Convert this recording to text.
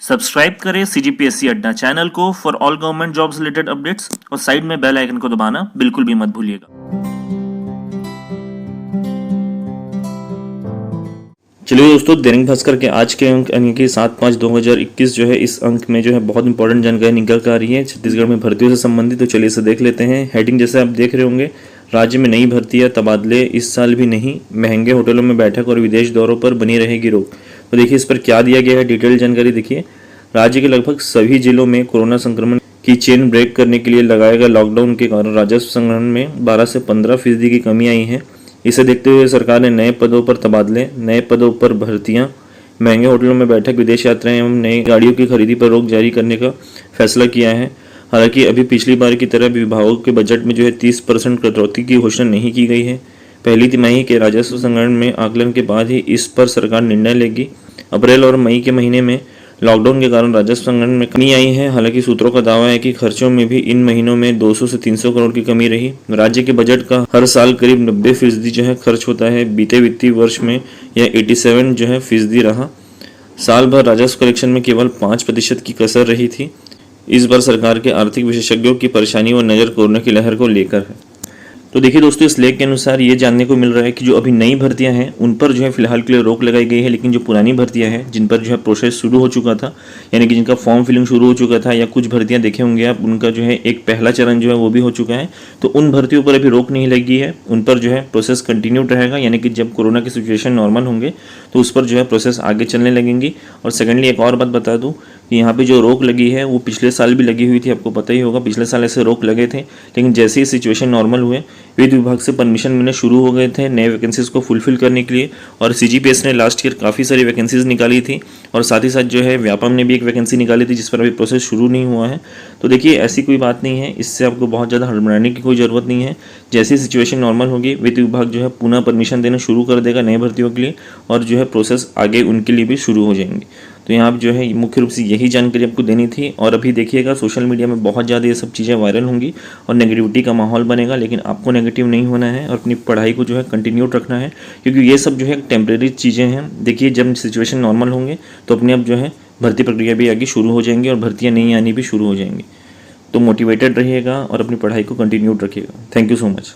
Subscribe करें CGPSC अड्डा channel को for all government jobs related updates और साइड में बेल आइकन को दबाना बिल्कुल भी मत भूलिएगा। चलिए दोस्तों, दैनिक भास्कर के आज के अंक यानी कि 7/5/2021 जो है, इस अंक में जो है बहुत इंपॉर्टेंट जानकारी निकल कर आ रही है छत्तीसगढ़ में भर्तियों से संबंधित। तो चलिए इसे देख लेते हैं। हेडिंग जैसे आप देख रहे होंगे, राज्य में नई भर्तियां तबादले इस साल भी नहीं, महंगे होटलों में बैठक और विदेश दौरों पर बनी रहेगी रोक। तो देखिए इस पर क्या दिया गया है, डिटेल जानकारी देखिए। राज्य के लगभग सभी जिलों में कोरोना संक्रमण की चेन ब्रेक करने के लिए लगाए गए लॉकडाउन के कारण राजस्व संग्रहण में 12 से 15% की कमी आई है। इसे देखते हुए सरकार ने नए पदों पर तबादले, नए पदों पर भर्तियां, महंगे होटलों में बैठक, विदेश यात्राएं एवं नई गाड़ियों की खरीदी पर रोक जारी करने का फैसला किया है। हालांकि अभी पिछली बार की तरह विभागों के बजट में जो है 30% कटौती की घोषणा नहीं की गई है। पहली तिमाही के राजस्व संग्रहण में आकलन के बाद ही इस पर सरकार निर्णय लेगी। अप्रैल और मई के महीने में लॉकडाउन के कारण राजस्व संग्रहण में कमी आई है। हालांकि सूत्रों का दावा है कि खर्चों में भी इन महीनों में 200 से 300 करोड़ की कमी रही। राज्य के बजट का हर साल करीब 90% जो है खर्च होता है। बीते वित्तीय वर्ष में यह 87 जो है फीसदी रहा। साल भर राजस्व कलेक्शन में केवल 5% की कसर रही थी। इस बार सरकार के आर्थिक विशेषज्ञों की परेशानी व नजर कोरोना की लहर को लेकर है। तो देखिए दोस्तों, इस लेख के अनुसार ये जानने को मिल रहा है कि जो अभी नई भर्तियां हैं उन पर जो है फिलहाल के लिए रोक लगाई गई है, लेकिन जो पुरानी भर्तियां हैं जिन पर जो है प्रोसेस शुरू हो चुका था, यानी कि जिनका फॉर्म फिलिंग शुरू हो चुका था, या कुछ भर्तियां देखे होंगे आप, उनका जो है एक पहला चरण जो है वो भी हो चुका है। तो उन भर्तियों पर अभी रोक नहीं लगी है, उन पर जो है प्रोसेस कंटिन्यूड रहेगा। यानी कि जब कोरोना की सिचुएशन नॉर्मल होंगे तो उस पर जो है प्रोसेस आगे चलने लगेंगी। और सेकेंडली एक और बात बता दूँ कि यहाँ पे जो रोक लगी है वो पिछले साल भी लगी हुई थी, आपको पता ही होगा। पिछले साल ऐसे रोक लगे थे, लेकिन जैसे ही सिचुएशन नॉर्मल हुए वित्त विभाग से परमिशन मिलने शुरू हो गए थे नए वैकेंसीज को फुलफिल करने के लिए। और CGPS ने लास्ट ईयर काफ़ी सारी वैकेंसीज निकाली थी, और साथ ही साथ जो है व्यापम ने भी एक वैकेंसी निकाली थी जिस पर अभी प्रोसेस शुरू नहीं हुआ है। तो देखिए ऐसी कोई बात नहीं है, इससे आपको बहुत ज़्यादा हड़बड़ाने की कोई ज़रूरत नहीं है। जैसी सिचुएशन नॉर्मल होगी वित्त विभाग जो है पुनः परमिशन देना शुरू कर देगा नए भर्तियों के लिए, और जो है प्रोसेस आगे उनके लिए भी शुरू हो जाएंगी। तो यहाँ पर जो है मुख्य रूप से यही जानकारी आपको देनी थी। और अभी देखिएगा सोशल मीडिया में बहुत ज़्यादा ये सब चीज़ें वायरल होंगी और नेगेटिविटी का माहौल बनेगा, लेकिन आपको नेगेटिव नहीं होना है और अपनी पढ़ाई को जो है कंटिन्यूड रखना है, क्योंकि ये सब जो है टेम्प्रेरी चीज़ें हैं। देखिए जब सिचुएशन नॉर्मल होंगे तो अपने आप जो है भर्ती प्रक्रिया भी आगे शुरू हो जाएंगी और भर्तियाँ नई आनी भी शुरू हो जाएंगी। तो मोटिवेटेड रहिएगा और अपनी पढ़ाई को कंटिन्यूड रखिएगा। Thank you so much.